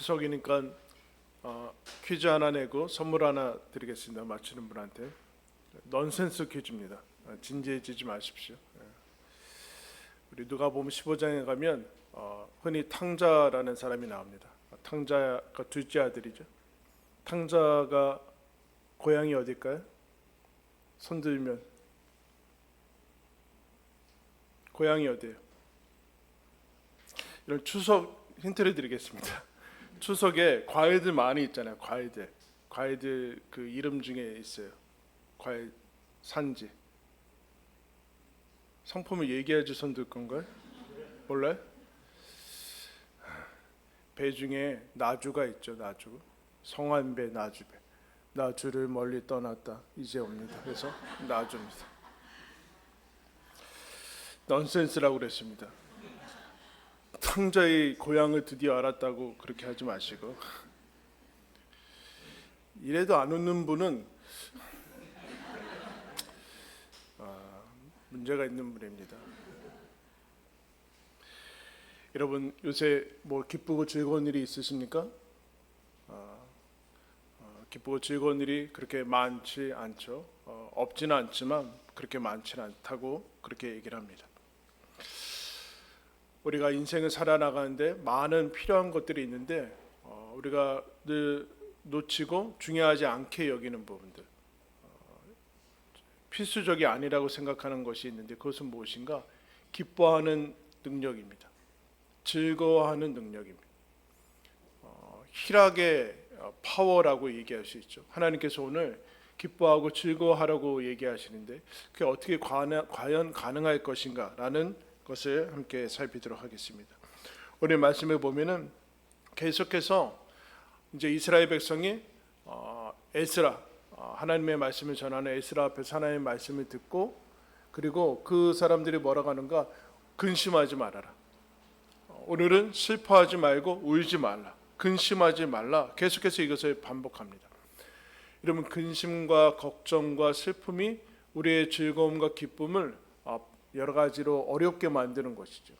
추석이니까 퀴즈 하나 내고 선물 하나 드리겠습니다. 맞추는 분한테. 넌센스 퀴즈입니다. 진지해지지 마십시오. 우리 누가복음 15장에 가면 흔히 탕자라는 사람이 나옵니다. 탕자가 둘째 아들이죠. 탕자가 고향이 어딜까요? 손 들면 고향이 어디예요? 이런 추석 힌트를 드리겠습니다. 추석에 과일들 많이 있잖아요. 과일들 그 이름 중에 있어요. 과일 산지. 상품을 얘기해야지 손 들 건가요? 몰라요? 배 중에 나주가 있죠. 나주. 성안배, 나주배. 나주를 멀리 떠났다 이제 옵니다. 그래서 나주입니다. 넌센스라고 그랬습니다. 탕자의 고향을 드디어 알았다고 그렇게 하지 마시고, 이래도 안 웃는 분은 문제가 있는 분입니다. 여러분 요새 뭐 기쁘고 즐거운 일이 있으십니까? 기쁘고 즐거운 일이 그렇게 많지 않죠. 없지는 않지만 그렇게 많지는 않다고 그렇게 얘기를 합니다. 우리가 인생을 살아나가는데 많은 필요한 것들이 있는데 우리가 늘 놓치고 중요하지 않게 여기는 부분들, 필수적이 아니라고 생각하는 것이 있는데 그것은 무엇인가? 기뻐하는 능력입니다. 즐거워하는 능력입니다. 희락의 파워라고 얘기할 수 있죠. 하나님께서 오늘 기뻐하고 즐거워하라고 얘기하시는데 그게 어떻게 과연 가능할 것인가 라는 것을 함께 살피도록 하겠습니다. 오늘 말씀을 보면은 계속해서 이제 이스라엘 백성이 에스라, 하나님의 말씀을 전하는 에스라 앞에서 하나님의 말씀을 듣고, 그리고 그 사람들이 뭐라고 하는가? 근심하지 말아라. 오늘은 슬퍼하지 말고 울지 말라. 근심하지 말라. 계속해서 이것을 반복합니다. 여러분, 근심과 걱정과 슬픔이 우리의 즐거움과 기쁨을 여러 가지로 어렵게 만드는 것이죠.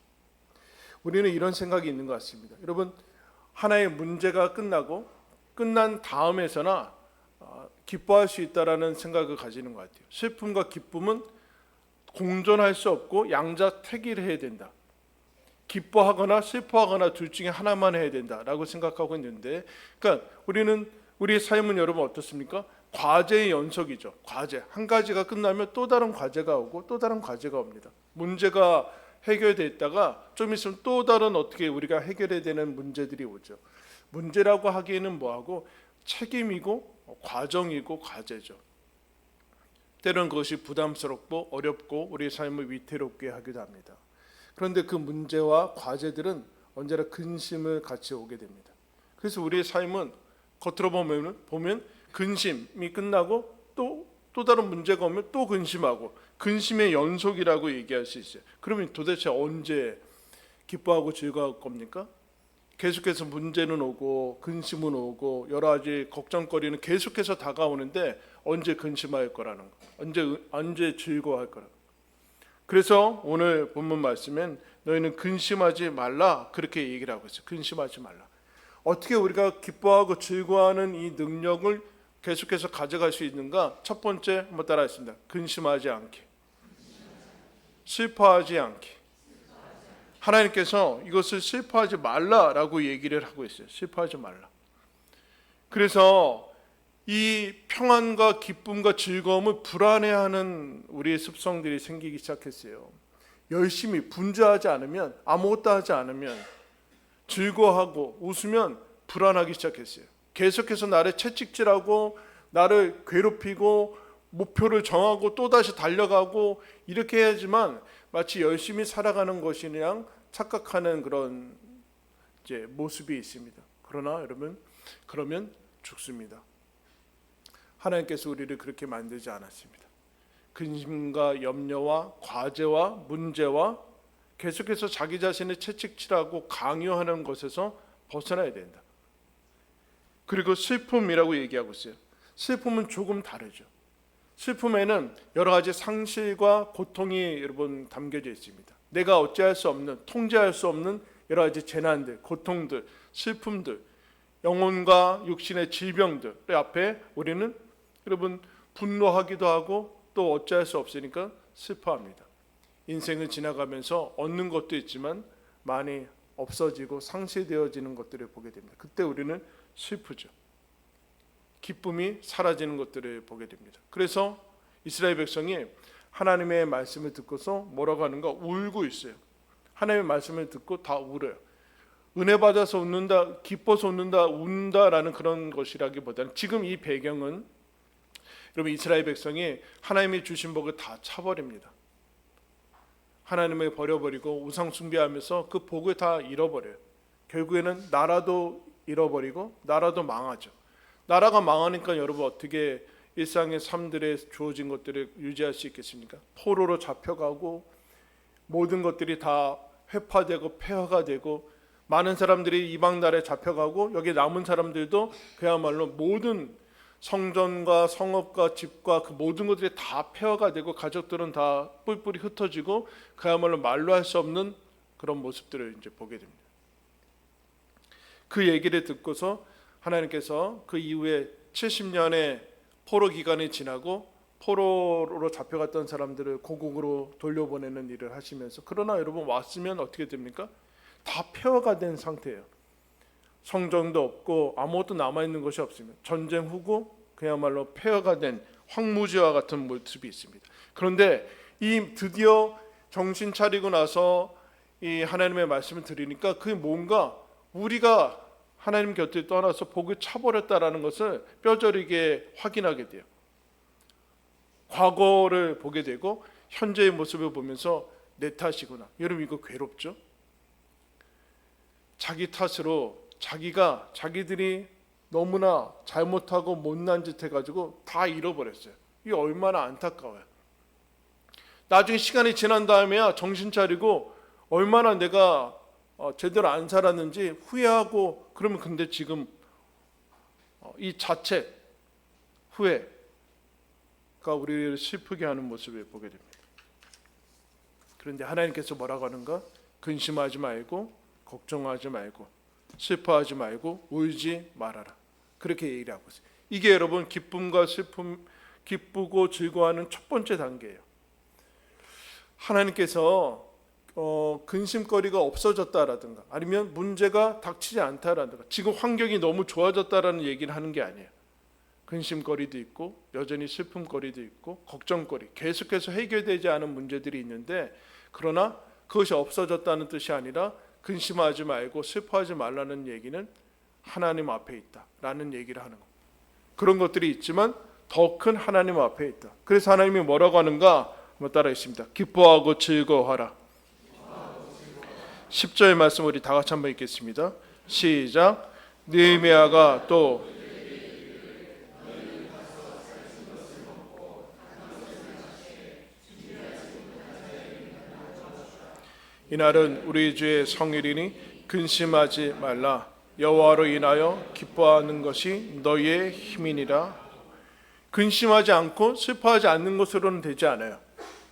우리는 이런 생각이 있는 것 같습니다. 여러분, 하나의 문제가 끝나고 끝난 다음에서나 기뻐할 수 있다라는 생각을 가지는 것 같아요. 슬픔과 기쁨은 공존할 수 없고 양자택일해야 된다. 기뻐하거나 슬퍼하거나 둘 중에 하나만 해야 된다라고 생각하고 있는데, 그러니까 우리의 삶은 여러분 어떻습니까? 과제의 연속이죠. 과제 한 가지가 끝나면 또 다른 과제가 오고 또 다른 과제가 옵니다. 문제가 해결됐다가 좀 있으면 또 다른 어떻게 우리가 해결해야 되는 문제들이 오죠. 문제라고 하기에는 뭐하고 책임이고 과정이고 과제죠. 때로는 그것이 부담스럽고 어렵고 우리의 삶을 위태롭게 하기도 합니다. 그런데 그 문제와 과제들은 언제나 근심을 같이 오게 됩니다. 그래서 우리의 삶은 겉으로 보면 근심이 끝나고 또 다른 문제가 오면 또 근심하고 근심의 연속이라고 얘기할 수 있어요. 그러면 도대체 언제 기뻐하고 즐거울 겁니까? 계속해서 문제는 오고 근심은 오고 여러 가지 걱정거리는 계속해서 다가오는데 언제 근심할 거라는 거, 언제 즐거워할 거라는 거. 그래서 오늘 본문 말씀엔 너희는 근심하지 말라 그렇게 얘기를 하고 있어요. 근심하지 말라. 어떻게 우리가 기뻐하고 즐거워하는 이 능력을 계속해서 가져갈 수 있는가? 첫 번째 한번 따라하겠습니다. 근심하지 않게, 슬퍼하지 않게. 하나님께서 이것을 슬퍼하지 말라라고 얘기를 하고 있어요. 슬퍼하지 말라. 그래서 이 평안과 기쁨과 즐거움을 불안해하는 우리의 습성들이 생기기 시작했어요. 열심히 분주하지 않으면, 아무것도 하지 않으면, 즐거워하고 웃으면 불안하기 시작했어요. 계속해서 나를 채찍질하고 나를 괴롭히고 목표를 정하고 또다시 달려가고 이렇게 해야지만 마치 열심히 살아가는 것이 그냥 착각하는 그런 이제 모습이 있습니다. 그러나 여러분, 그러면 죽습니다. 하나님께서 우리를 그렇게 만들지 않았습니다. 근심과 염려와 과제와 문제와 계속해서 자기 자신을 채찍질하고 강요하는 것에서 벗어나야 된다. 그리고 슬픔이라고 얘기하고 있어요. 슬픔은 조금 다르죠. 슬픔에는 여러 가지 상실과 고통이 여러분 담겨져 있습니다. 내가 어찌할 수 없는, 통제할 수 없는 여러 가지 재난들, 고통들, 슬픔들, 영혼과 육신의 질병들 앞에 우리는 여러분 분노하기도 하고 또 어찌할 수 없으니까 슬퍼합니다. 인생을 지나가면서 얻는 것도 있지만 많이 없어지고 상실되어지는 것들을 보게 됩니다. 그때 우리는 슬프죠. 기쁨이 사라지는 것들을 보게 됩니다. 그래서 이스라엘 백성이 하나님의 말씀을 듣고서 뭐라고 하는가? 울고 있어요. 하나님의 말씀을 듣고 다 울어요. 은혜 받아서 웃는다, 기뻐서 웃는다, 운다라는 그런 것이라기보다는 지금 이 배경은 여러분 이스라엘 백성이 하나님이 주신 복을 다 차버립니다. 하나님을 버려버리고 우상 숭배하면서 그 복을 다 잃어버려요. 결국에는 나라도 잃어버리고 나라도 망하죠. 나라가 망하니까 여러분 어떻게 일상의 삶들에 주어진 것들을 유지할 수 있겠습니까? 포로로 잡혀가고 모든 것들이 다 회파되고 폐허가 되고 많은 사람들이 이방 나라에 잡혀가고 여기 남은 사람들도 그야말로 모든 성전과 성읍과 집과 그 모든 것들이 다 폐허가 되고 가족들은 다 뿔뿔이 흩어지고 그야말로 말로 할 수 없는 그런 모습들을 이제 보게 됩니다. 그 얘기를 듣고서 하나님께서 그 이후에 70년의 포로 기간이 지나고 포로로 잡혀갔던 사람들을 고국으로 돌려보내는 일을 하시면서 그러나 여러분 왔으면 어떻게 됩니까? 다 폐허가 된 상태예요. 성전도 없고 아무것도 남아있는 것이 없으면 전쟁 후고 그야말로 폐허가 된 황무지와 같은 모습이 있습니다. 그런데 이 드디어 정신 차리고 나서 이 하나님의 말씀을 들으니까 그게 뭔가 우리가 하나님 곁을 떠나서 복을 차버렸다라는 것을 뼈저리게 확인하게 돼요. 과거를 보게 되고 현재의 모습을 보면서 내 탓이구나. 여러분 이거 괴롭죠? 자기 탓으로 자기들이 너무나 잘못하고 못난 짓 해가지고 다 잃어버렸어요. 이게 얼마나 안타까워요. 나중에 시간이 지난 다음에야 정신 차리고 얼마나 내가 제대로 안 살았는지 후회하고 그러면 근데 지금 이 자책, 후회가 우리를 슬프게 하는 모습을 보게 됩니다. 그런데 하나님께서 뭐라고 하는가? 근심하지 말고 걱정하지 말고 슬퍼하지 말고 울지 말아라. 그렇게 얘기를 하고 있어요. 이게 여러분 기쁨과 슬픔, 기쁘고 즐거워하는 첫 번째 단계예요. 하나님께서 근심거리가 없어졌다라든가 아니면 문제가 닥치지 않다라든가 지금 환경이 너무 좋아졌다라는 얘기를 하는 게 아니에요. 근심거리도 있고 여전히 슬픔거리도 있고 걱정거리 계속해서 해결되지 않은 문제들이 있는데 그러나 그것이 없어졌다는 뜻이 아니라 근심하지 말고 슬퍼하지 말라는 얘기는 하나님 앞에 있다라는 얘기를 하는 겁니다. 그런 것들이 있지만 더 큰 하나님 앞에 있다. 그래서 하나님이 뭐라고 하는가? 한번 따라 있습니다. 기뻐하고 즐거워하라. 10절 말씀 우리 다 같이 한번 읽겠습니다. 시작. 느헤미야가 또 이날은 우리 주의 성일이니 근심하지 말라. 여호와로 인하여 기뻐하는 것이 너희의 힘이니라. 근심하지 않고 슬퍼하지 않는 것으로는 되지 않아요.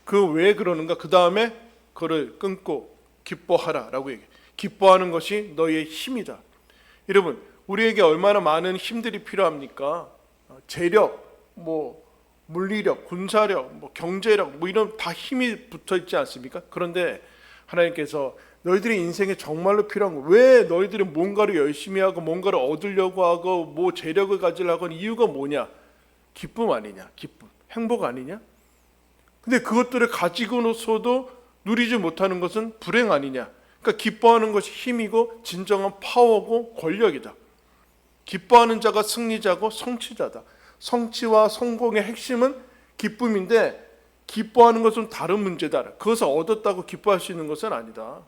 그 왜 그러는가? 그 다음에 그를 끊고 기뻐하라라고 얘기해요. 기뻐하는 것이 너희의 힘이다. 여러분 우리에게 얼마나 많은 힘들이 필요합니까? 재력, 물리력, 군사력, 경제력 이런 다 힘이 붙어 있지 않습니까? 그런데 하나님께서 너희들이 인생에 정말로 필요한 거 왜 너희들이 뭔가를 열심히 하고 뭔가를 얻으려고 하고 재력을 가지려고 하는 이유가 뭐냐? 기쁨 아니냐? 기쁨, 행복 아니냐? 근데 그것들을 가지고서도 누리지 못하는 것은 불행 아니냐? 그러니까 기뻐하는 것이 힘이고 진정한 파워고 권력이다. 기뻐하는 자가 승리자고 성취자다. 성취와 성공의 핵심은 기쁨인데 기뻐하는 것은 다른 문제다. 그것을 얻었다고 기뻐할 수 있는 것은 아니다.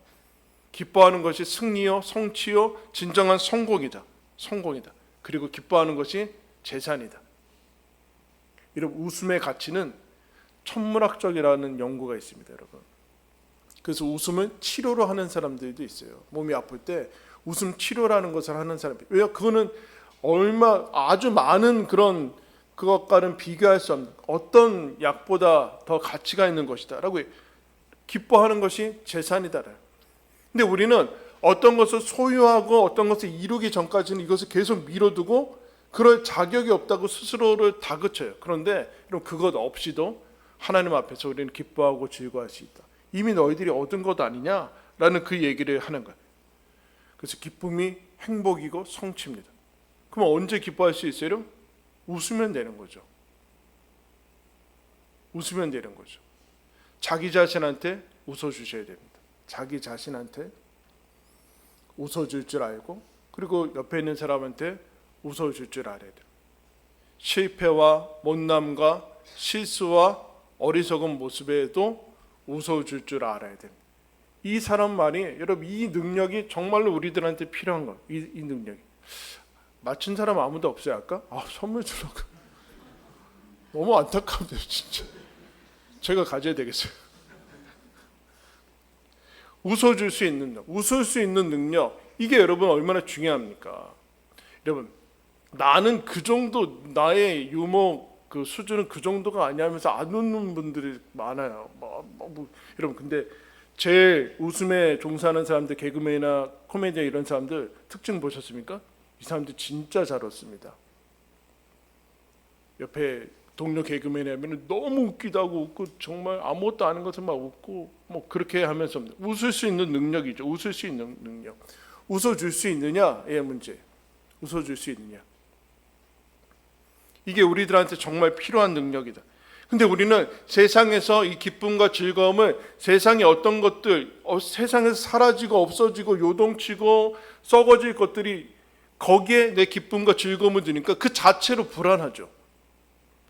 기뻐하는 것이 승리요, 성취요, 진정한 성공이다. 성공이다. 그리고 기뻐하는 것이 재산이다. 이런 웃음의 가치는 천문학적이라는 연구가 있습니다, 여러분. 그래서 웃음을 치료로 하는 사람들도 있어요. 몸이 아플 때 웃음 치료라는 것을 하는 사람들. 왜? 그거는 아주 많은 그런 그것과는 비교할 수 없는 어떤 약보다 더 가치가 있는 것이다라고 기뻐하는 것이 재산이다. 근데 우리는 어떤 것을 소유하고 어떤 것을 이루기 전까지는 이것을 계속 미뤄두고 그럴 자격이 없다고 스스로를 다그쳐요. 그런데 여러분, 그것 없이도 하나님 앞에서 우리는 기뻐하고 즐거워할 수 있다. 이미 너희들이 얻은 것 아니냐라는 그 얘기를 하는 거예요. 그래서 기쁨이 행복이고 성취입니다. 그럼 언제 기뻐할 수 있어요? 웃으면 되는 거죠. 웃으면 되는 거죠. 자기 자신한테 웃어주셔야 됩니다. 자기 자신한테 웃어줄 줄 알고, 그리고 옆에 있는 사람한테 웃어줄 줄 알아야 돼요. 실패와 못남과 실수와 어리석은 모습에도 웃어줄 줄 알아야 됩니다. 이 사람만이, 여러분, 이 능력이 정말로 우리들한테 필요한 거예요. 이 능력이. 맞춘 사람 아무도 없어요. 아까? 선물 주려고. 너무 안타깝네요, 진짜. 제가 가져야 되겠어요. 웃어줄 수 있는 능력, 웃을 수 있는 능력, 이게 여러분 얼마나 중요합니까? 여러분, 나는 그 정도, 나의 유머 그 수준은 그 정도가 아니야 하면서 안 웃는 분들이 많아요. 여러분, 근데 제일 웃음에 종사하는 사람들, 개그맨이나 코미디언 이런 사람들 특징 보셨습니까? 이 사람들 진짜 잘 웃습니다. 옆에 동료 개그맨이 하면 너무 웃기도 하고 웃고 정말 아무것도 아닌 것을 막 웃고 뭐 그렇게 하면서 웃을 수 있는 능력이죠. 웃을 수 있는 능력. 웃어줄 수 있느냐의 문제. 웃어줄 수 있느냐. 이게 우리들한테 정말 필요한 능력이다. 근데 우리는 세상에서 이 기쁨과 즐거움을 세상의 어떤 것들, 세상에서 사라지고 없어지고 요동치고 썩어질 것들이 거기에 내 기쁨과 즐거움을 드니까 그 자체로 불안하죠.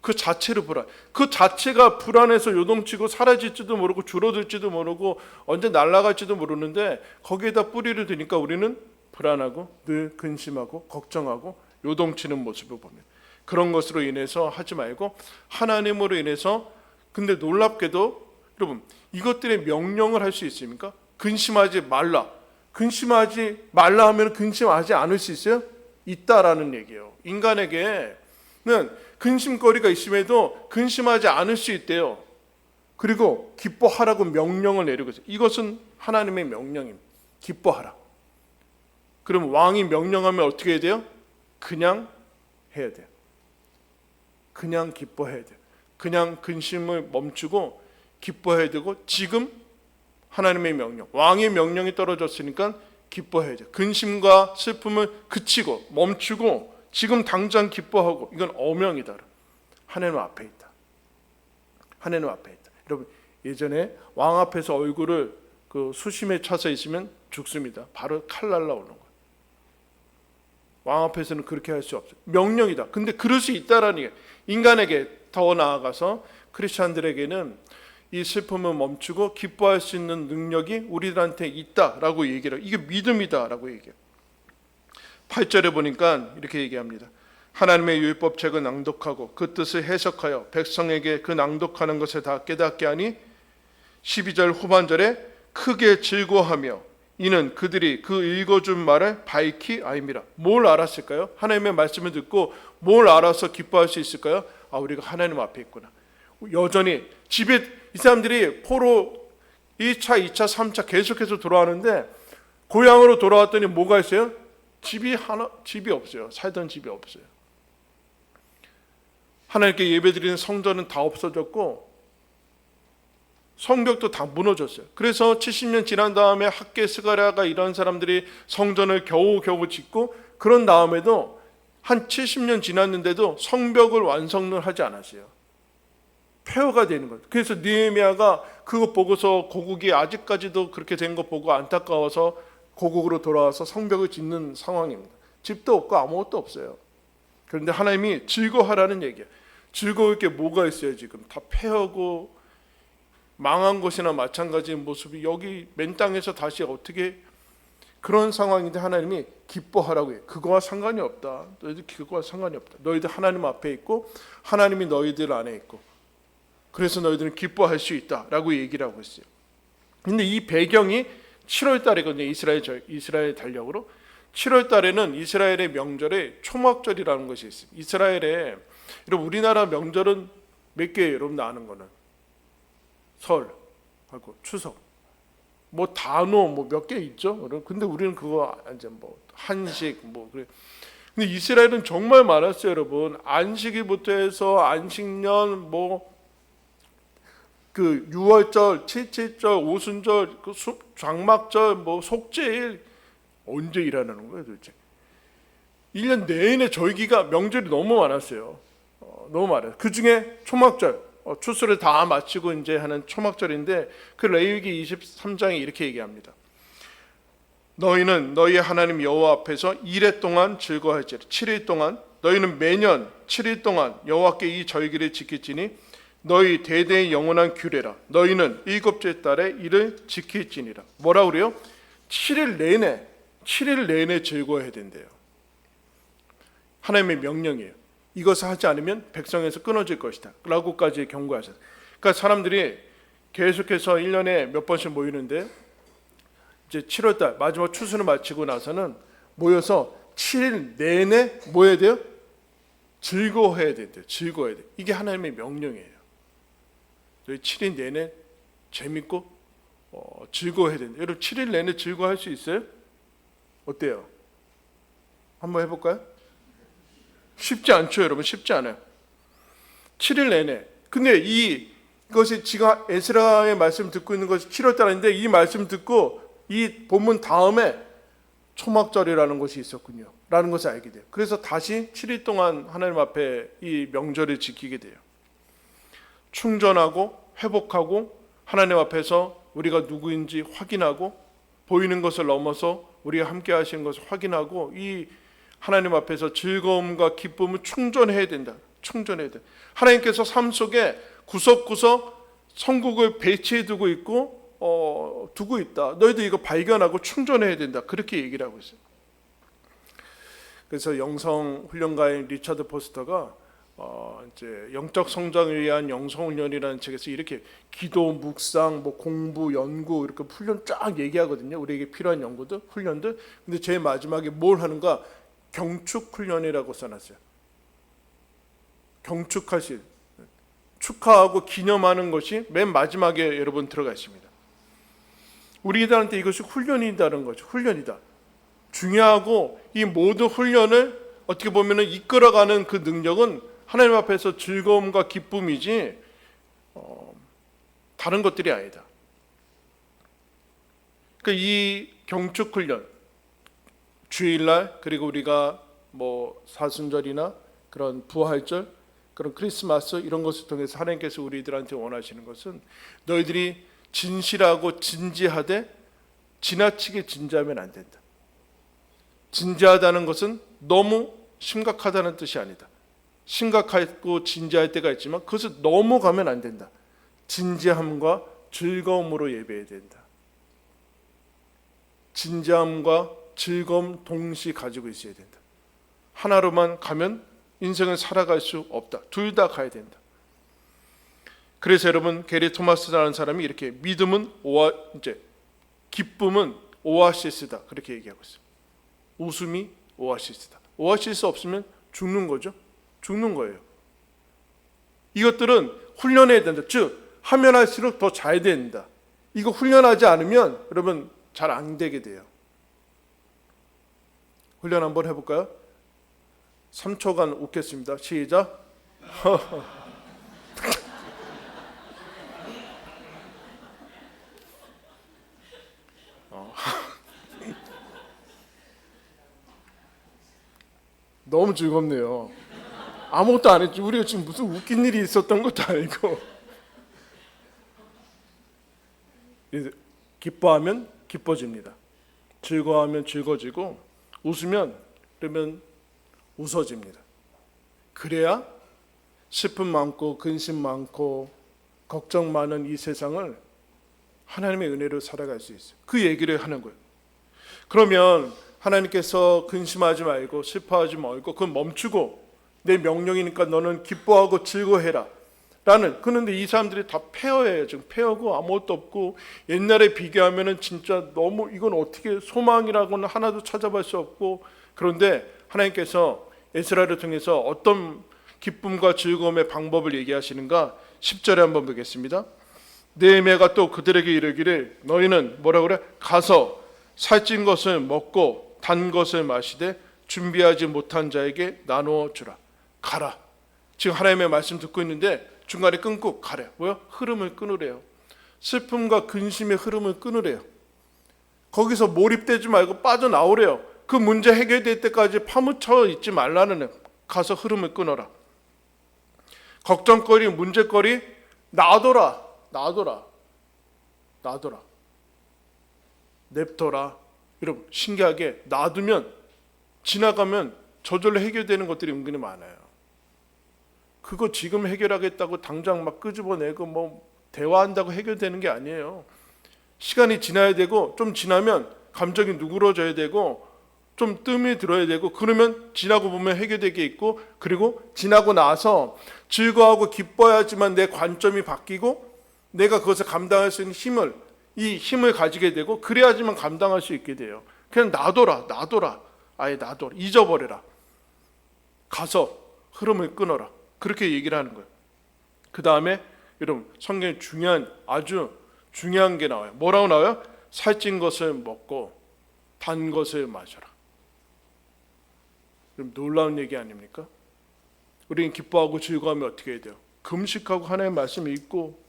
그 자체로 불안. 그 자체가 불안해서 요동치고 사라질지도 모르고 줄어들지도 모르고 언제 날아갈지도 모르는데 거기에다 뿌리를 드니까 우리는 불안하고 늘 근심하고 걱정하고 요동치는 모습을 보면 그런 것으로 인해서 하지 말고 하나님으로 인해서. 근데 놀랍게도 여러분, 이것들의 명령을 할 수 있습니까? 근심하지 말라. 근심하지 말라 하면 근심하지 않을 수 있어요? 있다라는 얘기예요. 인간에게는 근심거리가 있음에도 근심하지 않을 수 있대요. 그리고 기뻐하라고 명령을 내리고 있어요. 이것은 하나님의 명령입니다. 기뻐하라. 그럼 왕이 명령하면 어떻게 해야 돼요? 그냥 해야 돼요. 그냥 기뻐해야 돼요. 그냥 근심을 멈추고 기뻐해야 되고, 지금 하나님의 명령, 왕의 명령이 떨어졌으니까 기뻐해야 돼요. 근심과 슬픔을 그치고 멈추고 지금 당장 기뻐하고, 이건 어명이다. 하나님 앞에 있다. 하나님 앞에 있다. 여러분, 예전에 왕 앞에서 얼굴을 수심에 차서 있으면 죽습니다. 바로 칼 날라오는 거예요. 왕 앞에서는 그렇게 할 수 없어요. 명령이다. 근데 그럴 수 있다라는 게, 인간에게 더 나아가서 크리스찬들에게는 이 슬픔을 멈추고 기뻐할 수 있는 능력이 우리들한테 있다라고 얘기를 해요. 이게 믿음이다라고 얘기해요. 8절에 보니까 이렇게 얘기합니다. 하나님의 율법책을 낭독하고 그 뜻을 해석하여 백성에게 그 낭독하는 것을 다 깨닫게 하니 12절 후반절에 크게 즐거워하며 이는 그들이 그 읽어준 말을 밝히 알미라. 뭘 알았을까요? 하나님의 말씀을 듣고 뭘 알아서 기뻐할 수 있을까요? 우리가 하나님 앞에 있구나. 여전히 집에 이 사람들이 포로 1차, 2차, 3차 계속해서 돌아가는데 고향으로 돌아왔더니 뭐가 있어요? 집이 없어요. 살던 집이 없어요. 하나님께 예배드리는 성전은 다 없어졌고 성벽도 다 무너졌어요. 그래서 70년 지난 다음에 학계 스가랴가 이런 사람들이 성전을 겨우겨우 짓고, 그런 다음에도 한 70년 지났는데도 성벽을 완성을 하지 않았어요. 폐허가 되는 거예요. 그래서 느헤미야가 그거 보고서 고국이 아직까지도 그렇게 된 거 보고 안타까워서 고국으로 돌아와서 성벽을 짓는 상황입니다. 집도 없고 아무것도 없어요. 그런데 하나님이 즐거워하라는 얘기예요. 즐거울 게 뭐가 있어요? 지금 다 폐허고 망한 것이나 마찬가지인 모습이 여기 맨 땅에서 다시 어떻게, 그런 상황인데 하나님이 기뻐하라고 해요. 그거와 상관이 없다. 너희들 그거와 상관이 없다. 너희들 하나님 앞에 있고 하나님이 너희들 안에 있고 그래서 너희들은 기뻐할 수 있다라고 얘기를 하고 있어요. 근데 이 배경이 7월 달이거든요. 이스라엘 달력으로 7월 달에는 이스라엘의 명절에 초막절이라는 것이 있어요. 이스라엘에, 여러분, 우리나라 명절은 몇 개예요? 여러분 아는 거는 설하고 추석. 뭐 단어 뭐 몇 개 있죠. 근데 우리는 그거 이제 뭐 한식 뭐 그래. 근데 이스라엘은 정말 많았어요, 여러분. 안식일부터 해서 안식년 뭐 그 유월절, 칠칠절, 오순절, 그 장막절, 뭐 속죄일 언제 일하는 거예요, 도대체? 1년 내내 절기가 명절이 너무 많았어요. 너무 많아요. 그 중에 초막절, 추수를 다 마치고 이제 하는 초막절인데 그 레위기 23장에 이렇게 얘기합니다. 너희는 너희 하나님 여호와 앞에서 이레 동안 즐거워할지라. 7일 동안 너희는 매년 7일 동안 여호와께 이 절기를 지킬지니 너희 대대의 영원한 규례라. 너희는 일곱째 달에 이를 지킬지니라. 뭐라 그래요? 7일 내내 즐거워해야 된대요. 하나님의 명령이에요. 이것을 하지 않으면 백성에서 끊어질 것이다 라고까지 경고하셨어요. 그러니까 사람들이 계속해서 1년에 몇 번씩 모이는데 이제 7월달 마지막 추수를 마치고 나서는 모여서 7일 내내 뭐 해야 돼요? 즐거워해야 된대요. 즐거워해야 돼요. 이게 하나님의 명령이에요. 저희 7일 내내 재밌고 즐거워해야 된다. 여러분 7일 내내 즐거워할 수 있어요? 어때요? 한번 해볼까요? 쉽지 않죠, 여러분. 쉽지 않아요. 7일 내내. 근데 이것이 지금 에스라의 말씀 듣고 있는 것이 7월 달인데 이 말씀 듣고 이 본문 다음에 초막절이라는 것이 있었군요 라는 것을 알게 돼요. 그래서 다시 7일 동안 하나님 앞에 이 명절을 지키게 돼요. 충전하고 회복하고 하나님 앞에서 우리가 누구인지 확인하고 보이는 것을 넘어서 우리가 함께 하시는 것을 확인하고 이 하나님 앞에서 즐거움과 기쁨을 충전해야 된다. 충전해야 돼. 하나님께서 삶 속에 구석구석 성국을 배치해 두고 있고 두고 있다. 너희들 이거 발견하고 충전해야 된다. 그렇게 얘기를 하고 있어요. 그래서 영성 훈련가인 리차드 포스터가 이제 영적 성장을 위한 영성 훈련이라는 책에서 이렇게 기도, 묵상, 뭐 공부, 연구 이렇게 훈련 쫙 얘기하거든요. 우리에게 필요한 연구들, 훈련들. 근데 제일 마지막에 뭘 하는가? 경축 훈련이라고 써놨어요. 경축할 수 있는, 축하하고 기념하는 것이 맨 마지막에 여러분 들어가 있습니다. 우리들한테 이것이 훈련이다는 거죠. 훈련이다. 중요하고 이 모든 훈련을 어떻게 보면 이끌어가는 그 능력은 하나님 앞에서 즐거움과 기쁨이지 다른 것들이 아니다. 그러니까 이 경축 훈련, 주일날 그리고 우리가 뭐 사순절이나 그런 부활절, 그런 크리스마스 이런 것을 통해서 하나님께서 우리들한테 원하시는 것은 너희들이 진실하고 진지하되 지나치게 진지하면 안 된다. 진지하다는 것은 너무 심각하다는 뜻이 아니다. 심각하고 진지할 때가 있지만 그것을 너무 가면 안 된다. 진지함과 즐거움으로 예배해야 된다. 진지함과 즐거움 동시에 가지고 있어야 된다. 하나로만 가면 인생을 살아갈 수 없다. 둘 다 가야 된다. 그래서 여러분 게리 토마스라는 사람이 이렇게 믿음은 기쁨은 오아시스다 그렇게 얘기하고 있어요. 웃음이 오아시스다. 오아시스 없으면 죽는 거죠. 죽는 거예요. 이것들은 훈련해야 된다. 즉 하면 할수록 더 잘 된다. 이거 훈련하지 않으면 여러분 잘 안 되게 돼요. 훈련 한번 해볼까요? 3초간 웃겠습니다. 시작. 너무 즐겁네요. 아무것도 안 했죠. 우리가 지금 무슨 웃긴 일이 있었던 것도 아니고. 기뻐하면 기뻐집니다. 즐거워하면 즐거워지고 웃으면 그러면 웃어집니다. 그래야 슬픔 많고 근심 많고 걱정 많은 이 세상을 하나님의 은혜로 살아갈 수 있어요. 그 얘기를 하는 거예요. 그러면 하나님께서 근심하지 말고 슬퍼하지 말고 그건 멈추고 내 명령이니까 너는 기뻐하고 즐거워해라 라는. 그런데 이 사람들이 다 폐허예요. 지금 폐허고 아무것도 없고 옛날에 비교하면은 진짜 너무 이건 어떻게 소망이라고는 하나도 찾아볼 수 없고. 그런데 하나님께서 에스라를 통해서 어떤 기쁨과 즐거움의 방법을 얘기하시는가 10절에 한번 보겠습니다. 느헤미야가 또 그들에게 이르기를 너희는 뭐라 그래? 가서 살찐 것을 먹고 단 것을 마시되 준비하지 못한 자에게 나누어 주라. 가라. 지금 하나님의 말씀 듣고 있는데 중간에 끊고 가래. 뭐요? 흐름을 끊으래요. 슬픔과 근심의 흐름을 끊으래요. 거기서 몰입되지 말고 빠져나오래요. 그 문제 해결될 때까지 파묻혀 있지 말라는 애. 가서 흐름을 끊어라. 걱정거리, 문제거리 놔둬라. 냅둬라. 여러분 신기하게 놔두면 지나가면 저절로 해결되는 것들이 은근히 많아요. 그거 지금 해결하겠다고 당장 막 끄집어내고 뭐 대화한다고 해결되는 게 아니에요. 시간이 지나야 되고 좀 지나면 감정이 누그러져야 되고 좀 뜸이 들어야 되고 그러면 지나고 보면 해결될 게 있고 그리고 지나고 나서 즐거워하고 기뻐야지만 내 관점이 바뀌고 내가 그것을 감당할 수 있는 이 힘을 가지게 되고 그래야지만 감당할 수 있게 돼요. 그냥 놔둬라. 아예 놔둬라. 잊어버려라. 가서 흐름을 끊어라. 그렇게 얘기를 하는 거예요. 그 다음에 여러분 성경에 아주 중요한 게 나와요. 뭐라고 나와요? 살찐 것을 먹고 단 것을 마셔라. 그럼 놀라운 얘기 아닙니까? 우리는 기뻐하고 즐거워하면 어떻게 해야 돼요? 금식하고 하나님의 말씀을 읽고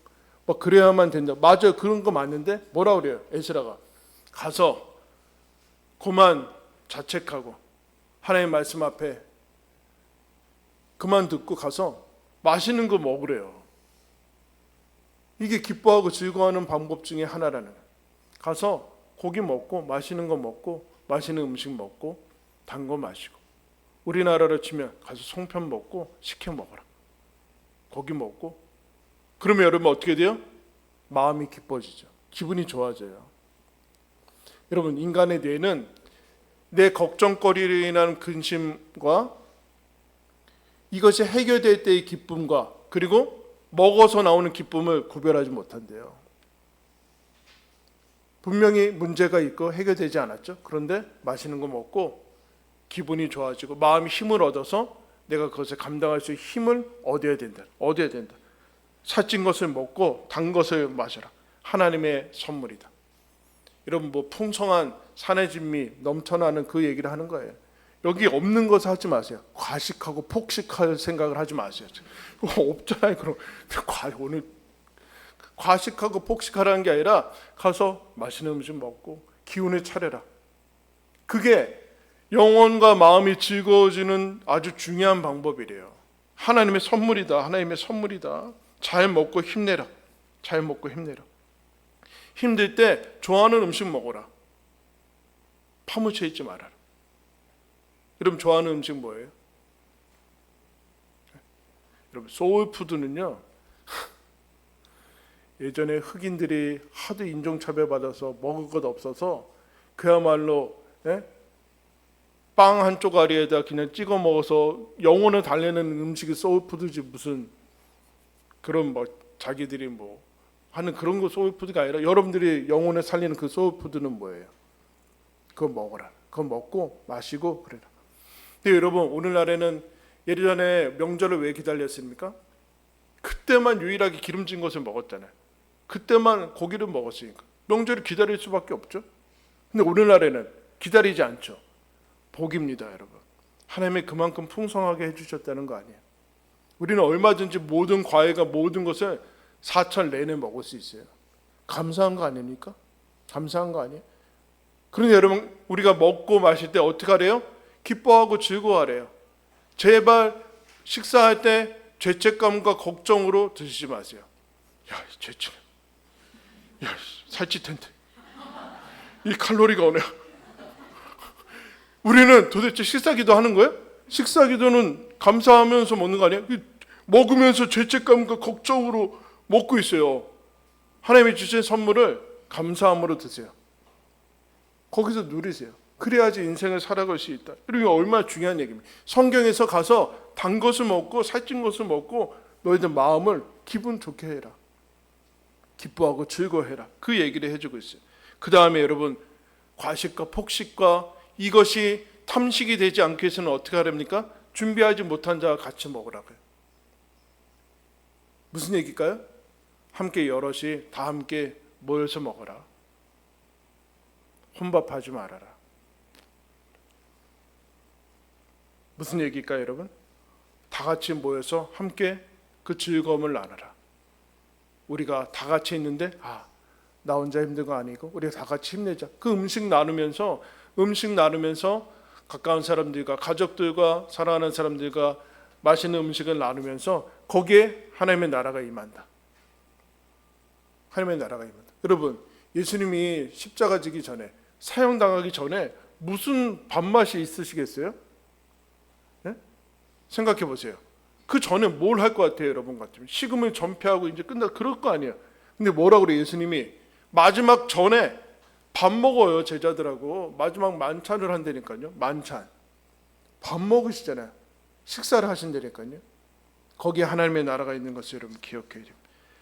막 그래야만 된다. 맞아요. 그런 거 맞는데 뭐라 그래요? 에스라가 가서 그만 자책하고 하나님의 말씀 앞에 그만 듣고 가서 맛있는 거 먹으래요. 이게 기뻐하고 즐거워하는 방법 중에 하나라는 거예요. 가서 고기 먹고 맛있는 거 먹고 맛있는 음식 먹고 단 거 마시고 우리나라로 치면 가서 송편 먹고 식혜 먹어라. 고기 먹고 그러면 여러분 어떻게 돼요? 마음이 기뻐지죠. 기분이 좋아져요. 여러분 인간의 뇌는 내 걱정거리로 인한 근심과 이것이 해결될 때의 기쁨과 그리고 먹어서 나오는 기쁨을 구별하지 못한대요. 분명히 문제가 있고 해결되지 않았죠. 그런데 맛있는 거 먹고 기분이 좋아지고 마음이 힘을 얻어서 내가 그것을 감당할 수 있는 힘을 얻어야 된다. 살찐 것을 먹고 단 것을 마셔라. 하나님의 선물이다. 여러분 뭐 풍성한 산의 진미 넘쳐나는 그 얘기를 하는 거예요. 여기 없는 것을 하지 마세요. 과식하고 폭식할 생각을 하지 마세요. 없잖아요. 그럼 오늘 과식하고 폭식하라는 게 아니라 가서 맛있는 음식 먹고 기운을 차려라. 그게 영혼과 마음이 즐거워지는 아주 중요한 방법이래요. 하나님의 선물이다. 잘 먹고 힘내라. 힘들 때 좋아하는 음식 먹어라. 파묻혀 있지 말아라. 여러분 좋아하는 음식 뭐예요? 여러분 소울푸드는요. 예전에 흑인들이 하도 인종차별 받아서 먹을 것 없어서 그야말로 빵 한 쪼가리에다 그냥 찍어 먹어서 영혼을 달래는 음식이 소울푸드지 무슨 그런 뭐 자기들이 뭐 하는 그런 거 소울푸드가 아니라 여러분들이 영혼을 살리는 그 소울푸드는 뭐예요? 그거 먹어라. 그거 먹고 마시고 그래라. 근데 여러분 오늘날에는 예전에 명절을 왜 기다렸습니까? 그때만 유일하게 기름진 것을 먹었잖아요. 그때만 고기를 먹었으니까 명절을 기다릴 수밖에 없죠. 근데 오늘날에는 기다리지 않죠. 복입니다, 여러분. 하나님이 그만큼 풍성하게 해주셨다는 거 아니에요. 우리는 얼마든지 모든 과일과 모든 것을 사철 내내 먹을 수 있어요. 감사한 거 아닙니까? 감사한 거 아니에요? 그런데 여러분 우리가 먹고 마실 때 어떻게 하래요? 기뻐하고 즐거워하래요. 제발 식사할 때 죄책감과 걱정으로 드시지 마세요. 야, 죄책. 야, 살찔 텐데. 이 칼로리가 오네. 우리는 도대체 식사기도 하는 거예요? 식사기도는 감사하면서 먹는 거 아니에요? 먹으면서 죄책감과 걱정으로 먹고 있어요. 하나님이 주신 선물을 감사함으로 드세요. 거기서 누리세요. 그래야지 인생을 살아갈 수 있다. 이게 얼마나 중요한 얘기입니다. 성경에서 가서 단 것을 먹고 살찐 것을 먹고 너희들 마음을 기분 좋게 해라. 기뻐하고 즐거워해라. 그 얘기를 해주고 있어요. 그 다음에 여러분 과식과 폭식과 이것이 탐식이 되지 않기 위해서는 어떻게 하랍니까? 준비하지 못한 자와 같이 먹으라고요. 무슨 얘기일까요? 함께 여럿이 다 함께 모여서 먹어라. 혼밥하지 말아라. 무슨 얘기일까요, 여러분? 다 같이 모여서 함께 그 즐거움을 나눠라. 우리가 다 같이 있는데 나 혼자 힘든 거 아니고 우리가 다 같이 힘내자. 그 음식 나누면서 가까운 사람들과 가족들과 사랑하는 사람들과 맛있는 음식을 나누면서 거기에 하나님의 나라가 임한다. 하나님의 나라가 임한다. 여러분, 예수님이 십자가 지기 전에, 사형당하기 전에 무슨 밥맛이 있으시겠어요? 네? 생각해 보세요. 그 전에 뭘 할 것 같아요, 여러분 같으면? 식음을 전폐하고 이제 끝나 그럴 거 아니에요. 근데 뭐라고 그래 예수님이? 마지막 전에 밥 먹어요, 제자들하고. 마지막 만찬을 한다니까요. 만찬. 밥 먹으시잖아요. 식사를 하신다니까요. 거기에 하나님의 나라가 있는 것을 여러분 기억해야 됩니다.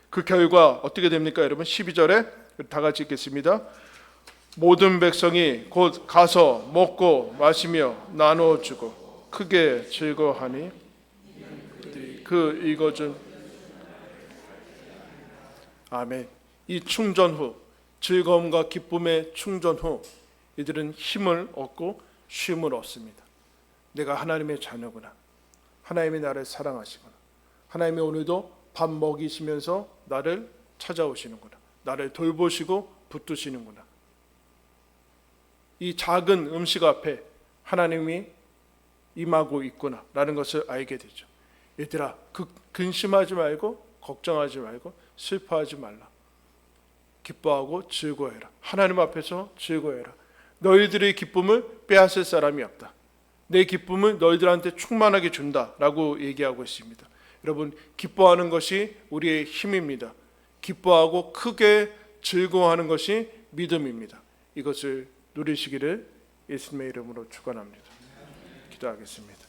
그 결과 어떻게 됩니까, 여러분? 12절에 다 같이 읽겠습니다. 모든 백성이 곧 가서 먹고 마시며 나누어 주고 크게 즐거워하니 그 읽어준 아멘. 이 충전 후, 즐거움과 기쁨의 충전 후 이들은 힘을 얻고 쉼을 얻습니다. 내가 하나님의 자녀구나. 하나님이 나를 사랑하시구나. 하나님이 오늘도 밥 먹이시면서 나를 찾아오시는구나. 나를 돌보시고 붙드시는구나. 이 작은 음식 앞에 하나님이 임하고 있구나 라는 것을 알게 되죠. 얘들아, 근심하지 말고 걱정하지 말고 슬퍼하지 말라. 기뻐하고 즐거워해라. 하나님 앞에서 즐거워해라. 너희들의 기쁨을 빼앗을 사람이 없다. 내 기쁨을 너희들한테 충만하게 준다라고 얘기하고 있습니다. 여러분, 기뻐하는 것이 우리의 힘입니다. 기뻐하고 크게 즐거워하는 것이 믿음입니다. 이것을 누리시기를 예수님의 이름으로 축원합니다. 기도하겠습니다.